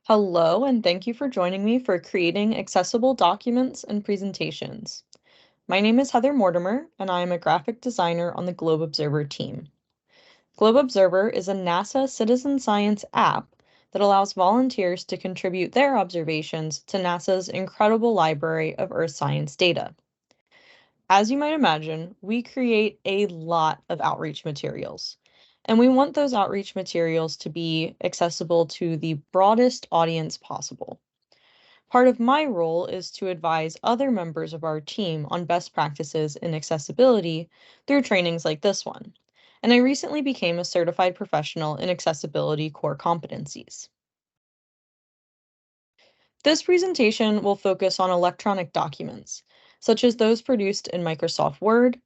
Hello, and thank you for joining me for creating accessible documents and presentations. My name is Heather Mortimer, and I am a graphic designer on the Globe Observer team. Globe Observer is a NASA citizen science app that allows volunteers to contribute their observations to NASA's incredible library of Earth science data. As you might imagine, we create a lot of outreach materials, and we want those outreach materials to be accessible to the broadest audience possible. Part of my role is to advise other members of our team on best practices in accessibility through trainings like this one, and I recently became a certified professional in accessibility core competencies. This presentation will focus on electronic documents, such as those produced in Microsoft Word,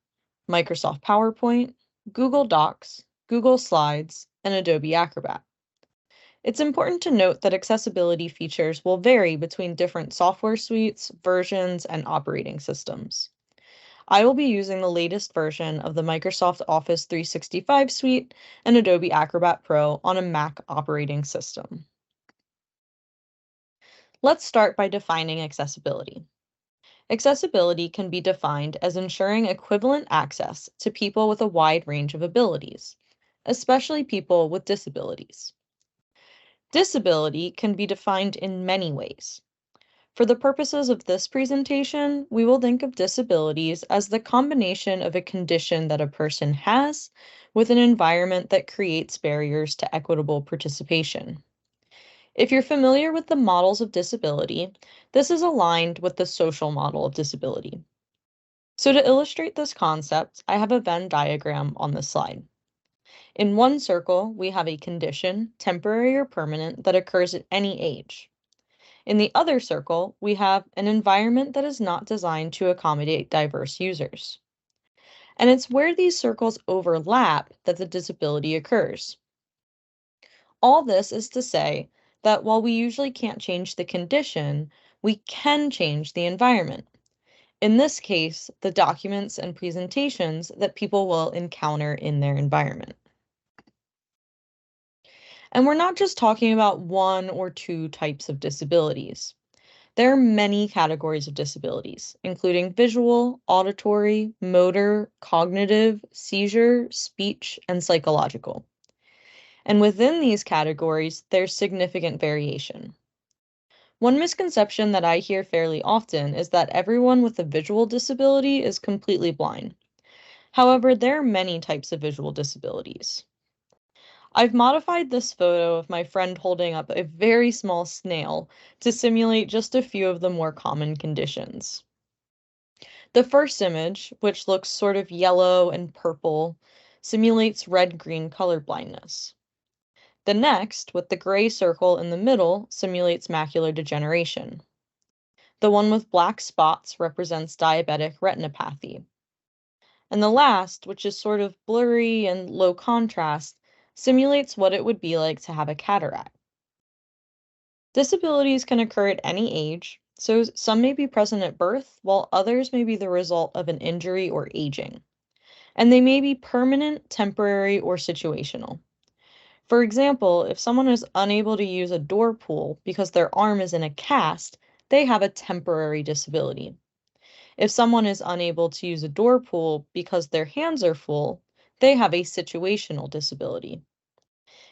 Microsoft PowerPoint, Google Docs, Google Slides, and Adobe Acrobat. It's important to note that accessibility features will vary between different software suites, versions, and operating systems. I will be using the latest version of the Microsoft Office 365 suite and Adobe Acrobat Pro on a Mac operating system. Let's start by defining accessibility. Accessibility can be defined as ensuring equivalent access to people with a wide range of abilities, especially people with disabilities. Disability can be defined in many ways. For the purposes of this presentation, we will think of disabilities as the combination of a condition that a person has with an environment that creates barriers to equitable participation. If you're familiar with the models of disability, this is aligned with the social model of disability. So to illustrate this concept, I have a Venn diagram on this slide. In one circle, we have a condition, temporary or permanent, that occurs at any age. In the other circle, we have an environment that is not designed to accommodate diverse users. And it's where these circles overlap that the disability occurs. All this is to say that while we usually can't change the condition, we can change the environment. In this case, the documents and presentations that people will encounter in their environment. And we're not just talking about one or two types of disabilities. There are many categories of disabilities, including visual, auditory, motor, cognitive, seizure, speech, and psychological. And within these categories, there's significant variation. One misconception that I hear fairly often is that everyone with a visual disability is completely blind. However, there are many types of visual disabilities. I've modified this photo of my friend holding up a very small snail to simulate just a few of the more common conditions. The first image, which looks sort of yellow and purple, simulates red-green color blindness. The next, with the gray circle in the middle, simulates macular degeneration. The one with black spots represents diabetic retinopathy. And the last, which is sort of blurry and low contrast, simulates what it would be like to have a cataract. Disabilities can occur at any age, so some may be present at birth, while others may be the result of an injury or aging. And they may be permanent, temporary, or situational. For example, if someone is unable to use a door pull because their arm is in a cast, they have a temporary disability. If someone is unable to use a door pull because their hands are full, they have a situational disability.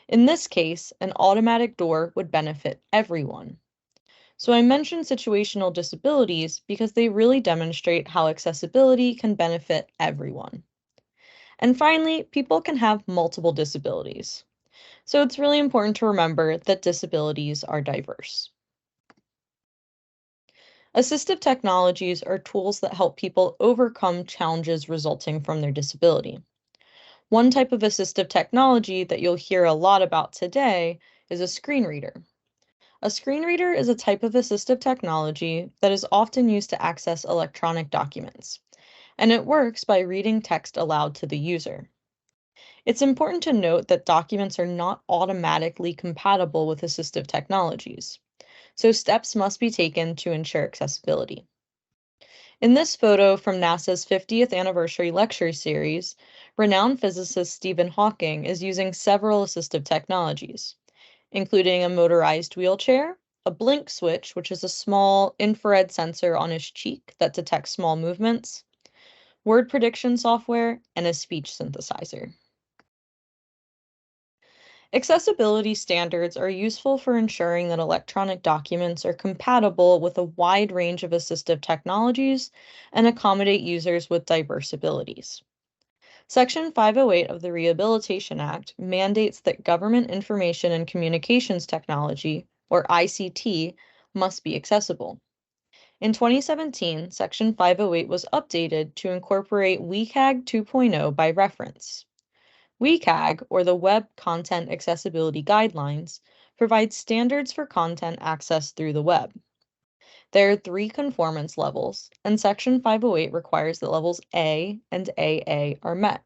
In this case, an automatic door would benefit everyone. So I mention situational disabilities because they really demonstrate how accessibility can benefit everyone. And finally, people can have multiple disabilities. So it's really important to remember that disabilities are diverse. Assistive technologies are tools that help people overcome challenges resulting from their disability. One type of assistive technology that you'll hear a lot about today is a screen reader. A screen reader is a type of assistive technology that is often used to access electronic documents, and it works by reading text aloud to the user. It's important to note that documents are not automatically compatible with assistive technologies, so steps must be taken to ensure accessibility. In this photo from NASA's 50th anniversary lecture series, renowned physicist Stephen Hawking is using several assistive technologies, including a motorized wheelchair, a blink switch, which is a small infrared sensor on his cheek that detects small movements, word prediction software, and a speech synthesizer. Accessibility standards are useful for ensuring that electronic documents are compatible with a wide range of assistive technologies and accommodate users with diverse abilities. Section 508 of the Rehabilitation Act mandates that government information and communications technology, or ICT, must be accessible. In 2017, Section 508 was updated to incorporate WCAG 2.0 by reference. WCAG, or the Web Content Accessibility Guidelines, provides standards for content accessed through the web. There are 3 conformance levels, and Section 508 requires that levels A and AA are met.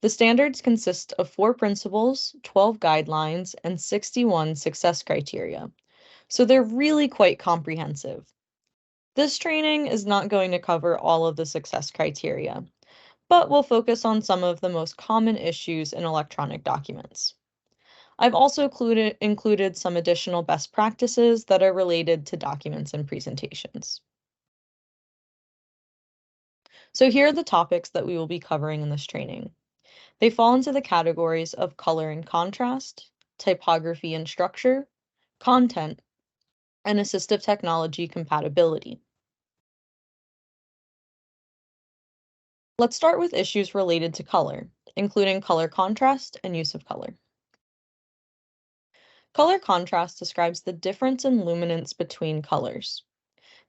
The standards consist of 4 principles, 12 guidelines, and 61 success criteria, so they're really quite comprehensive. This training is not going to cover all of the success criteria, but we'll focus on some of the most common issues in electronic documents. I've also included some additional best practices that are related to documents and presentations. So here are the topics that we will be covering in this training. They fall into the categories of color and contrast, typography and structure, content, and assistive technology compatibility. Let's start with issues related to color, including color contrast and use of color. Color contrast describes the difference in luminance between colors.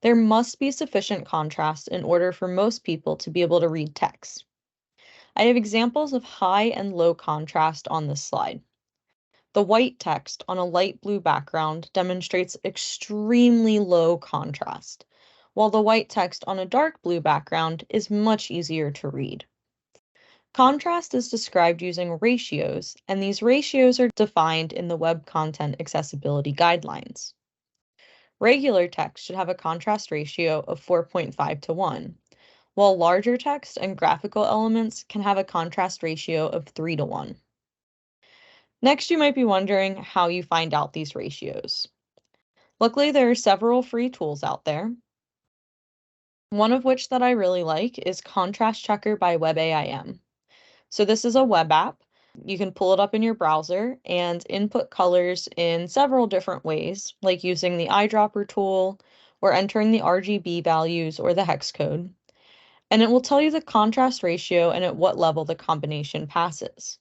There must be sufficient contrast in order for most people to be able to read text. I have examples of high and low contrast on this slide. The white text on a light blue background demonstrates extremely low contrast, while the white text on a dark blue background is much easier to read. Contrast is described using ratios, and these ratios are defined in the Web Content Accessibility Guidelines. Regular text should have a contrast ratio of 4.5 to 1, while larger text and graphical elements can have a contrast ratio of 3 to 1. Next, you might be wondering how you find out these ratios. Luckily, there are several free tools out there. One of which that I really like is Contrast Checker by WebAIM. So this is a web app. You can pull it up in your browser and input colors in several different ways, like using the eyedropper tool or entering the RGB values or the hex code. And it will tell you the contrast ratio and at what level the combination passes.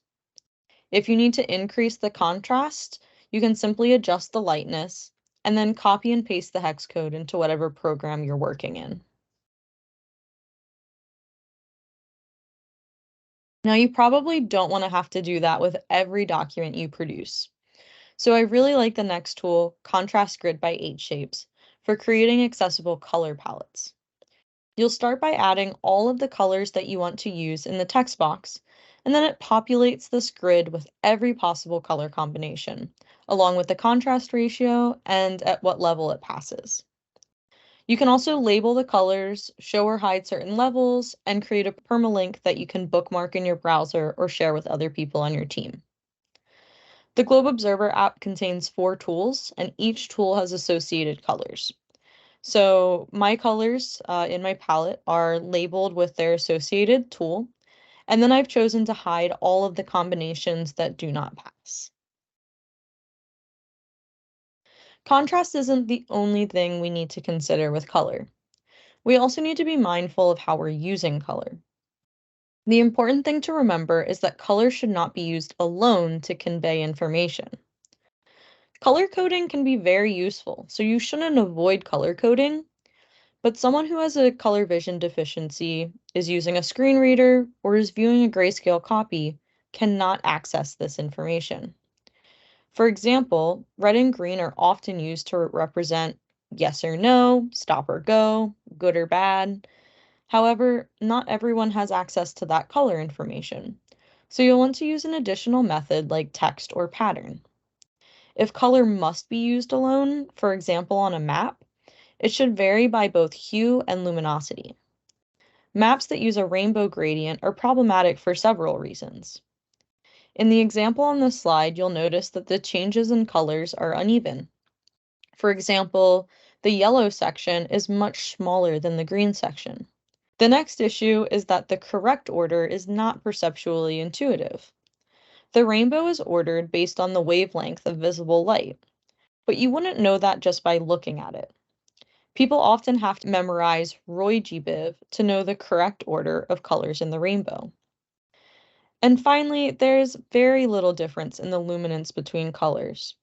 If you need to increase the contrast, you can simply adjust the lightness and then copy and paste the hex code into whatever program you're working in. Now, you probably don't want to have to do that with every document you produce. So I really like the next tool, Contrast Grid by 8Shapes, for creating accessible color palettes. You'll start by adding all of the colors that you want to use in the text box, and then it populates this grid with every possible color combination, along with the contrast ratio and at what level it passes. You can also label the colors, show or hide certain levels, and create a permalink that you can bookmark in your browser or share with other people on your team. The Globe Observer app contains 4 tools, and each tool has associated colors. So my colors in my palette are labeled with their associated tool, and then I've chosen to hide all of the combinations that do not pass. Contrast isn't the only thing we need to consider with color. We also need to be mindful of how we're using color. The important thing to remember is that color should not be used alone to convey information. Color coding can be very useful, so you shouldn't avoid color coding. But someone who has a color vision deficiency, is using a screen reader, or is viewing a grayscale copy cannot access this information. For example, red and green are often used to represent yes or no, stop or go, good or bad. However, not everyone has access to that color information, so you'll want to use an additional method like text or pattern. If color must be used alone, for example on a map, it should vary by both hue and luminosity. Maps that use a rainbow gradient are problematic for several reasons. In the example on this slide, you'll notice that the changes in colors are uneven. For example, the yellow section is much smaller than the green section. The next issue is that the correct order is not perceptually intuitive. The rainbow is ordered based on the wavelength of visible light, but you wouldn't know that just by looking at it. People often have to memorize Roy G. Biv to know the correct order of colors in the rainbow. And finally, there's very little difference in the luminance between colors,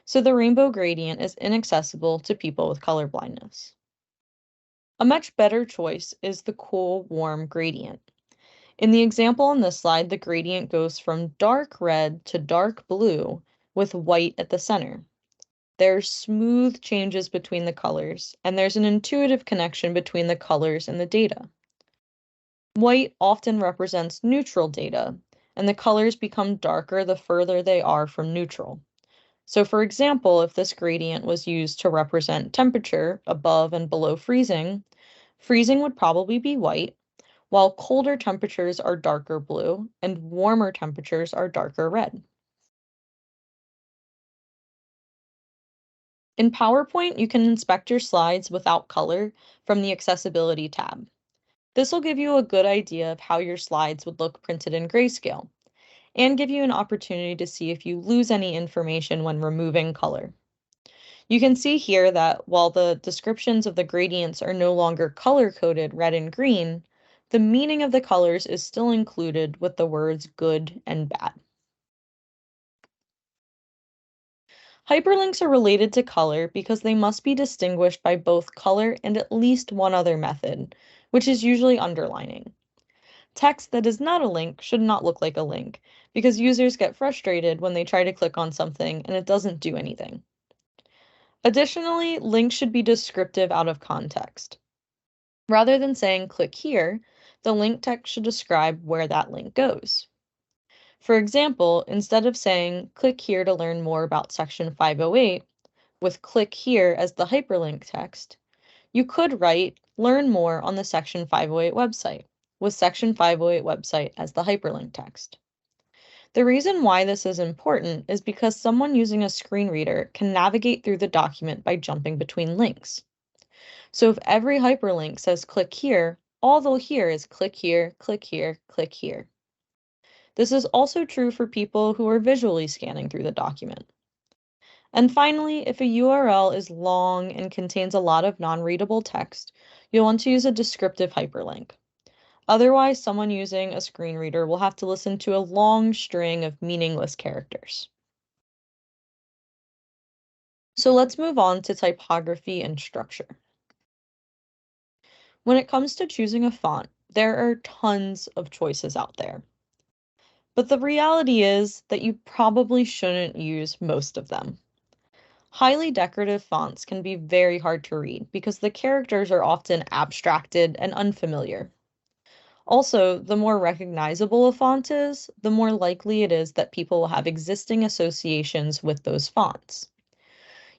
so the rainbow gradient is inaccessible to people with color blindness. A much better choice is the cool, warm gradient. In the example on this slide, the gradient goes from dark red to dark blue with white at the center. There's smooth changes between the colors, and there's an intuitive connection between the colors and the data. White often represents neutral data, and the colors become darker the further they are from neutral. So for example, if this gradient was used to represent temperature above and below freezing, freezing would probably be white, while colder temperatures are darker blue and warmer temperatures are darker red. In PowerPoint, you can inspect your slides without color from the Accessibility tab. This will give you a good idea of how your slides would look printed in grayscale, and give you an opportunity to see if you lose any information when removing color. You can see here that while the descriptions of the gradients are no longer color-coded red and green, the meaning of the colors is still included with the words good and bad. Hyperlinks are related to color because they must be distinguished by both color and at least one other method, which is usually underlining. Text that is not a link should not look like a link, because users get frustrated when they try to click on something and it doesn't do anything. Additionally, links should be descriptive out of context. Rather than saying click here, the link text should describe where that link goes. For example, instead of saying click here to learn more about section 508, with click here as the hyperlink text, you could write learn more on the section 508 website, with section 508 website as the hyperlink text. The reason why this is important is because someone using a screen reader can navigate through the document by jumping between links. So if every hyperlink says click here, all they'll hear is click here, click here, click here. This is also true for people who are visually scanning through the document. And finally, if a URL is long and contains a lot of non-readable text, you'll want to use a descriptive hyperlink. Otherwise, someone using a screen reader will have to listen to a long string of meaningless characters. So let's move on to typography and structure. When it comes to choosing a font, there are tons of choices out there. But the reality is that you probably shouldn't use most of them. Highly decorative fonts can be very hard to read because the characters are often abstracted and unfamiliar. Also, the more recognizable a font is, the more likely it is that people will have existing associations with those fonts.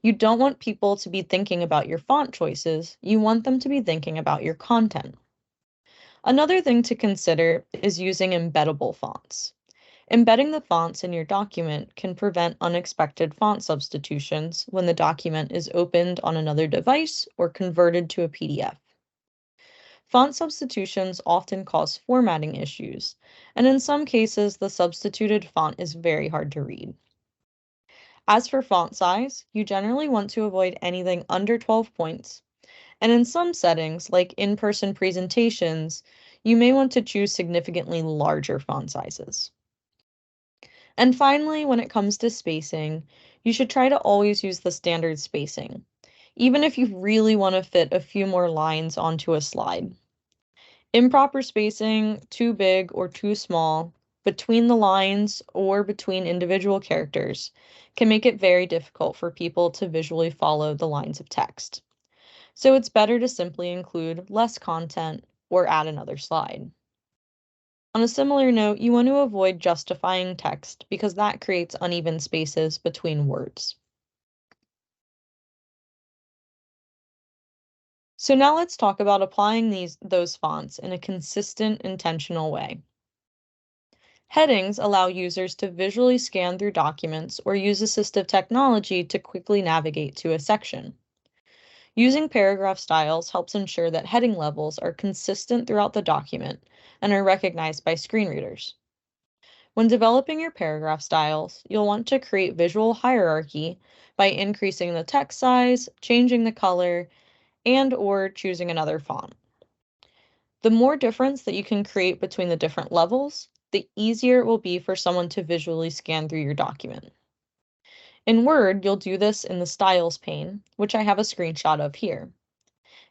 You don't want people to be thinking about your font choices, you want them to be thinking about your content. Another thing to consider is using embeddable fonts. Embedding the fonts in your document can prevent unexpected font substitutions when the document is opened on another device or converted to a PDF. Font substitutions often cause formatting issues, and in some cases, the substituted font is very hard to read. As for font size, you generally want to avoid anything under 12 points, and in some settings, like in-person presentations, you may want to choose significantly larger font sizes. And finally, when it comes to spacing, you should try to always use the standard spacing, even if you really want to fit a few more lines onto a slide. Improper spacing, too big or too small, between the lines or between individual characters, can make it very difficult for people to visually follow the lines of text. So it's better to simply include less content or add another slide. On a similar note, you want to avoid justifying text because that creates uneven spaces between words. So now let's talk about applying those fonts in a consistent, intentional way. Headings allow users to visually scan through documents or use assistive technology to quickly navigate to a section. Using paragraph styles helps ensure that heading levels are consistent throughout the document and are recognized by screen readers. When developing your paragraph styles, you'll want to create visual hierarchy by increasing the text size, changing the color, and/or choosing another font. The more difference that you can create between the different levels, the easier it will be for someone to visually scan through your document. In Word, you'll do this in the Styles pane, which I have a screenshot of here.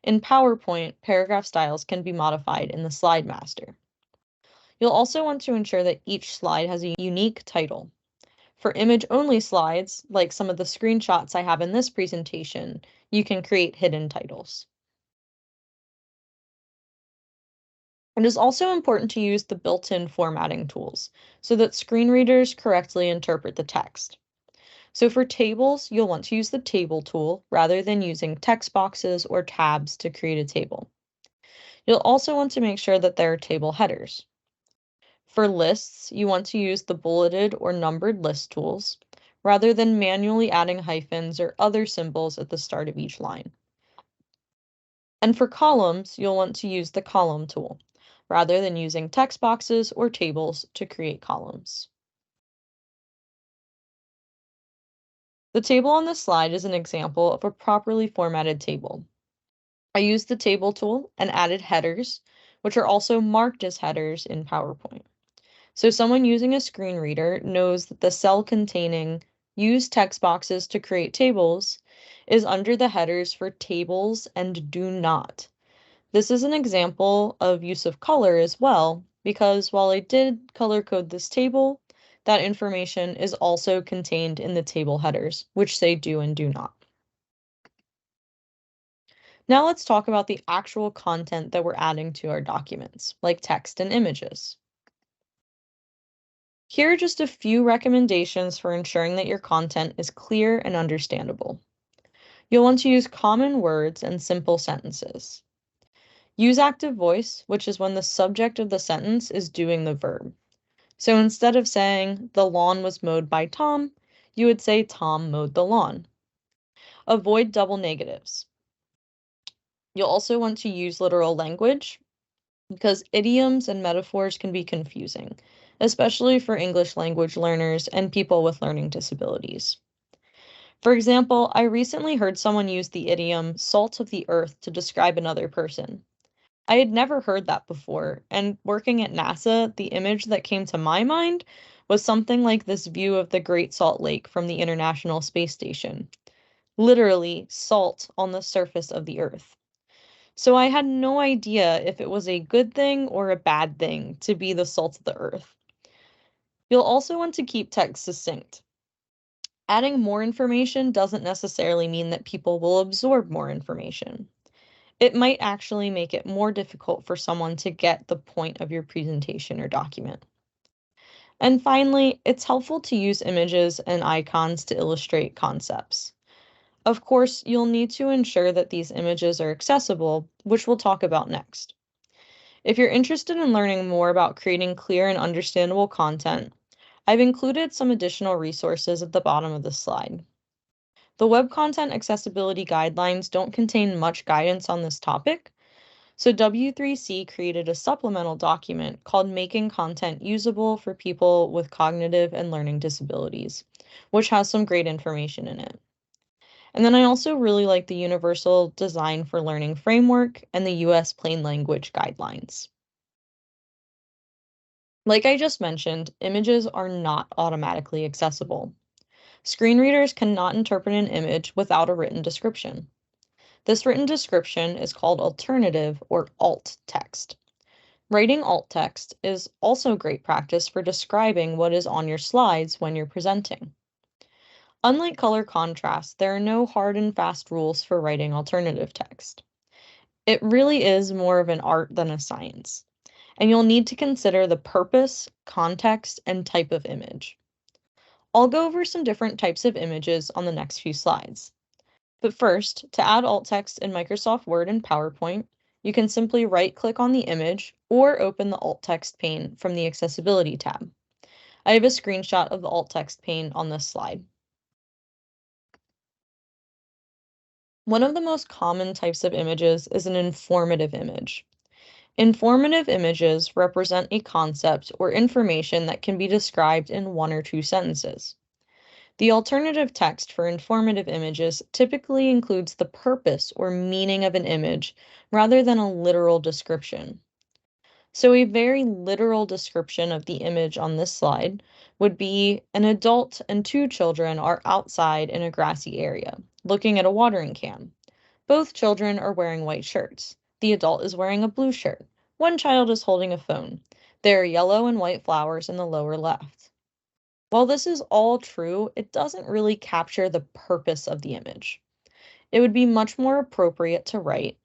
In PowerPoint, paragraph styles can be modified in the Slide Master. You'll also want to ensure that each slide has a unique title. For image-only slides, like some of the screenshots I have in this presentation, you can create hidden titles. It is also important to use the built-in formatting tools so that screen readers correctly interpret the text. So for tables, you'll want to use the table tool rather than using text boxes or tabs to create a table. You'll also want to make sure that there are table headers. For lists, you want to use the bulleted or numbered list tools rather than manually adding hyphens or other symbols at the start of each line. And for columns, you'll want to use the column tool rather than using text boxes or tables to create columns. The table on this slide is an example of a properly formatted table. I used the table tool and added headers, which are also marked as headers in PowerPoint. So someone using a screen reader knows that the cell containing use text boxes to create tables is under the headers for tables and do not. This is an example of use of color as well, because while I did color code this table, that information is also contained in the table headers, which say do and do not. Now let's talk about the actual content that we're adding to our documents, like text and images. Here are just a few recommendations for ensuring that your content is clear and understandable. You'll want to use common words and simple sentences. Use active voice, which is when the subject of the sentence is doing the verb. So instead of saying, the lawn was mowed by Tom, you would say, Tom mowed the lawn. Avoid double negatives. You'll also want to use literal language because idioms and metaphors can be confusing, especially for English language learners and people with learning disabilities. For example, I recently heard someone use the idiom salt of the earth to describe another person. I had never heard that before, and working at NASA, the image that came to my mind was something like this view of the Great Salt Lake from the International Space Station. Literally, salt on the surface of the earth. So I had no idea if it was a good thing or a bad thing to be the salt of the earth. You'll also want to keep text succinct. Adding more information doesn't necessarily mean that people will absorb more information. It might actually make it more difficult for someone to get the point of your presentation or document. And finally, it's helpful to use images and icons to illustrate concepts. Of course, you'll need to ensure that these images are accessible, which we'll talk about next. If you're interested in learning more about creating clear and understandable content, I've included some additional resources at the bottom of the slide. The Web Content Accessibility Guidelines don't contain much guidance on this topic, so W3C created a supplemental document called Making Content Usable for People with Cognitive and Learning Disabilities, which has some great information in it. And then I also really like the Universal Design for Learning Framework and the US Plain Language Guidelines. Like I just mentioned, images are not automatically accessible. Screen readers cannot interpret an image without a written description. This written description is called alternative or alt text. Writing alt text is also great practice for describing what is on your slides when you're presenting. Unlike color contrast, there are no hard and fast rules for writing alternative text. It really is more of an art than a science, and you'll need to consider the purpose, context, and type of image. I'll go over some different types of images on the next few slides. But first, to add alt text in Microsoft Word and PowerPoint, you can simply right-click on the image or open the alt text pane from the Accessibility tab. I have a screenshot of the alt text pane on this slide. One of the most common types of images is an informative image. Informative images represent a concept or information that can be described in one or two sentences. The alternative text for informative images typically includes the purpose or meaning of an image rather than a literal description. So, a very literal description of the image on this slide would be an adult and two children are outside in a grassy area, looking at a watering can. Both children are wearing white shirts. The adult is wearing a blue shirt. One child is holding a phone. There are yellow and white flowers in the lower left. While this is all true, it doesn't really capture the purpose of the image. It would be much more appropriate to write,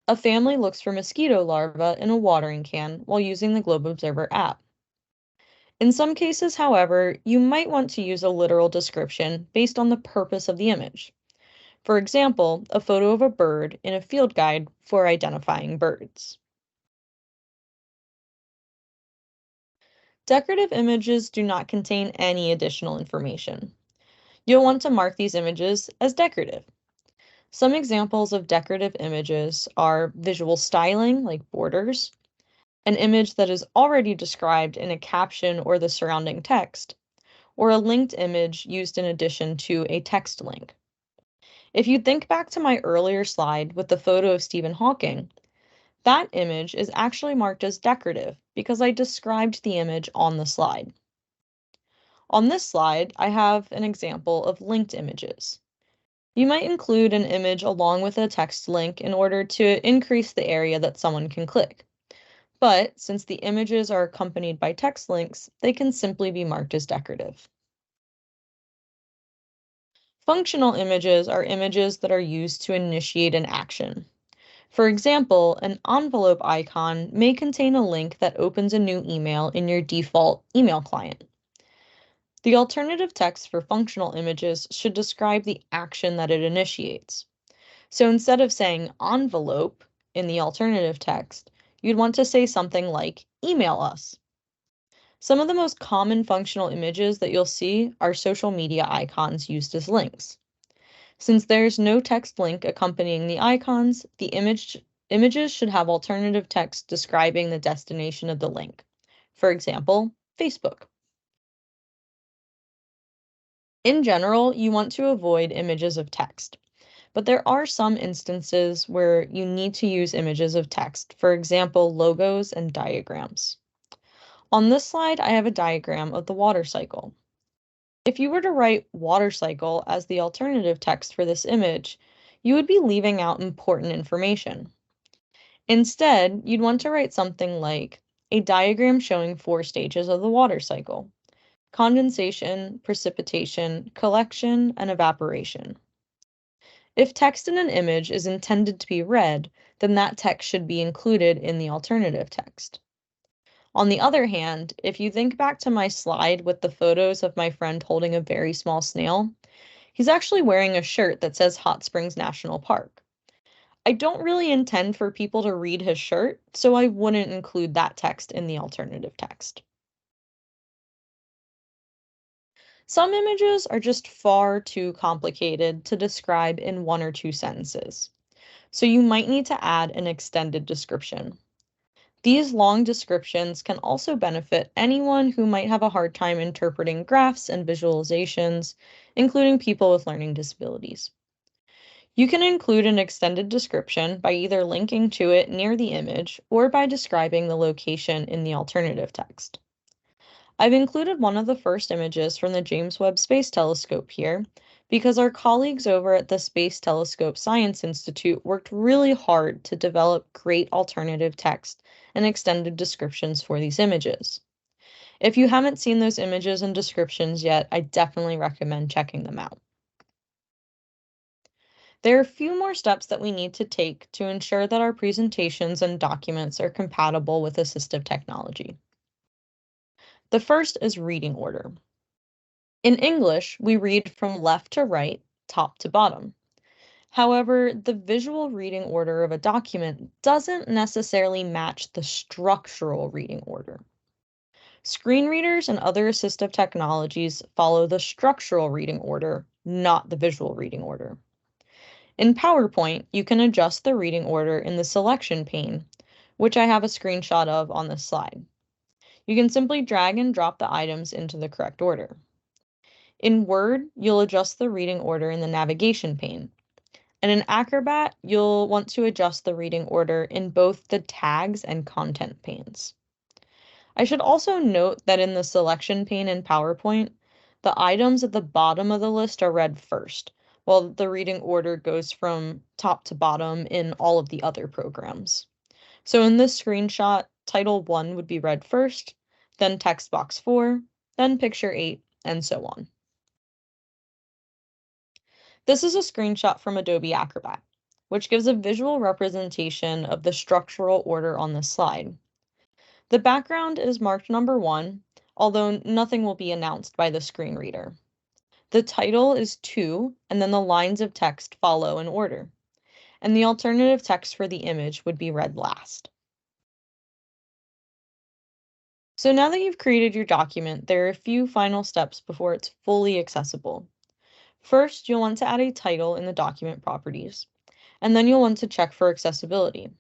a family looks for mosquito larvae in a watering can while using the Globe Observer app. In some cases, however, you might want to use a literal description based on the purpose of the image. For example, a photo of a bird in a field guide for identifying birds. Decorative images do not contain any additional information. You'll want to mark these images as decorative. Some examples of decorative images are visual styling, like borders, an image that is already described in a caption or the surrounding text, or a linked image used in addition to a text link. If you think back to my earlier slide with the photo of Stephen Hawking, that image is actually marked as decorative because I described the image on the slide. On this slide, I have an example of linked images. You might include an image along with a text link in order to increase the area that someone can click. But since the images are accompanied by text links, they can simply be marked as decorative. Functional images are images that are used to initiate an action. For example, an envelope icon may contain a link that opens a new email in your default email client. The alternative text for functional images should describe the action that it initiates. So instead of saying envelope in the alternative text, you'd want to say something like email us. Some of the most common functional images that you'll see are social media icons used as links. Since there's no text link accompanying the icons, the images should have alternative text describing the destination of the link. For example, Facebook. In general, you want to avoid images of text, but there are some instances where you need to use images of text, for example, logos and diagrams. On this slide, I have a diagram of the water cycle. If you were to write water cycle as the alternative text for this image, you would be leaving out important information. Instead, you'd want to write something like a diagram showing 4 stages of the water cycle: condensation, precipitation, collection, and evaporation. If text in an image is intended to be read, then that text should be included in the alternative text. On the other hand, if you think back to my slide with the photos of my friend holding a very small snail, he's actually wearing a shirt that says Hot Springs National Park. I don't really intend for people to read his shirt, so I wouldn't include that text in the alternative text. Some images are just far too complicated to describe in one or two sentences, so you might need to add an extended description. These long descriptions can also benefit anyone who might have a hard time interpreting graphs and visualizations, including people with learning disabilities. You can include an extended description by either linking to it near the image or by describing the location in the alternative text. I've included one of the first images from the James Webb Space Telescope here because our colleagues over at the Space Telescope Science Institute worked really hard to develop great alternative text and extended descriptions for these images. If you haven't seen those images and descriptions yet, I definitely recommend checking them out. There are a few more steps that we need to take to ensure that our presentations and documents are compatible with assistive technology. The first is reading order. In English, we read from left to right, top to bottom. However, the visual reading order of a document doesn't necessarily match the structural reading order. Screen readers and other assistive technologies follow the structural reading order, not the visual reading order. In PowerPoint, you can adjust the reading order in the selection pane, which I have a screenshot of on this slide. You can simply drag and drop the items into the correct order. In Word, you'll adjust the reading order in the navigation pane. And in Acrobat, you'll want to adjust the reading order in both the tags and content panes. I should also note that in the selection pane in PowerPoint, the items at the bottom of the list are read first, while the reading order goes from top to bottom in all of the other programs. So in this screenshot, Title 1 would be read first, then Text Box 4, then Picture 8, and so on. This is a screenshot from Adobe Acrobat, which gives a visual representation of the structural order on this slide. The background is marked number 1, although nothing will be announced by the screen reader. The title is 2, and then the lines of text follow in order. And the alternative text for the image would be read last. So now that you've created your document, there are a few final steps before it's fully accessible. First, you'll want to add a title in the document properties, and then you'll want to check for accessibility.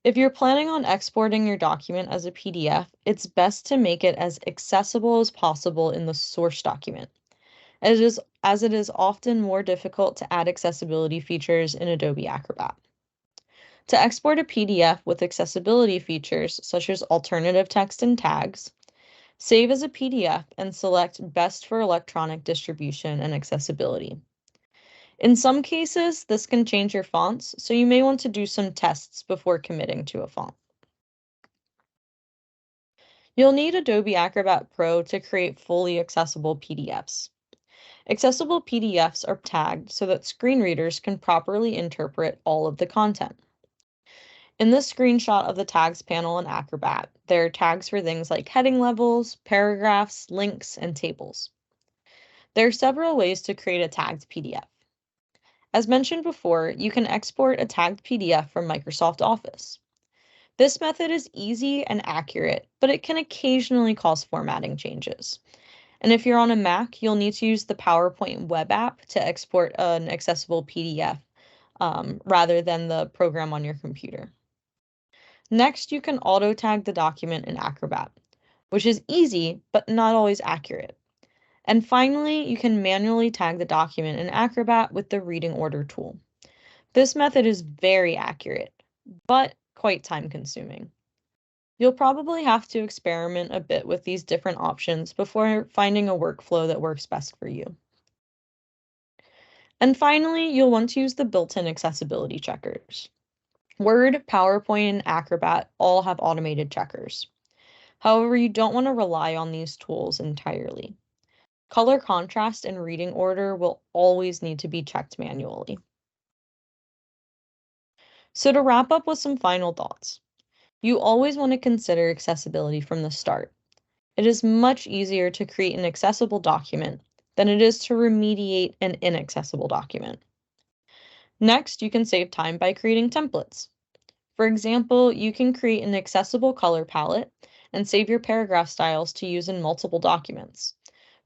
If you're planning on exporting your document as a PDF, it's best to make it as accessible as possible in the source document, as it is often more difficult to add accessibility features in Adobe Acrobat. To export a PDF with accessibility features such as alternative text and tags, save as a PDF and select Best for Electronic Distribution and Accessibility. In some cases, this can change your fonts, so you may want to do some tests before committing to a font. You'll need Adobe Acrobat Pro to create fully accessible PDFs. Accessible PDFs are tagged so that screen readers can properly interpret all of the content. In this screenshot of the tags panel in Acrobat, there are tags for things like heading levels, paragraphs, links, and tables. There are several ways to create a tagged PDF. As mentioned before, you can export a tagged PDF from Microsoft Office. This method is easy and accurate, but it can occasionally cause formatting changes. And if you're on a Mac, you'll need to use the PowerPoint web app to export an accessible PDF rather than the program on your computer. Next, you can auto tag the document in Acrobat, which is easy but not always accurate. And finally, you can manually tag the document in Acrobat with the reading order tool. This method is very accurate, but quite time-consuming. You'll probably have to experiment a bit with these different options before finding a workflow that works best for you. And finally, you'll want to use the built-in accessibility checkers. Word, PowerPoint, and Acrobat all have automated checkers. However, you don't want to rely on these tools entirely. Color contrast and reading order will always need to be checked manually. So to wrap up with some final thoughts, you always want to consider accessibility from the start. It is much easier to create an accessible document than it is to remediate an inaccessible document. Next, you can save time by creating templates. For example, you can create an accessible color palette and save your paragraph styles to use in multiple documents,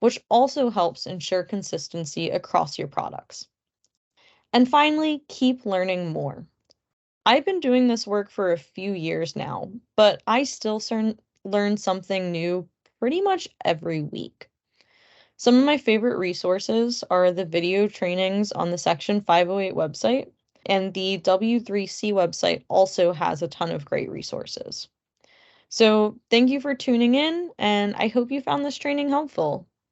which also helps ensure consistency across your products. And finally, keep learning more. I've been doing this work for a few years now, but I still learn something new pretty much every week. Some of my favorite resources are the video trainings on the Section 508 website, and the W3C website also has a ton of great resources. So thank you for tuning in, and I hope you found this training helpful.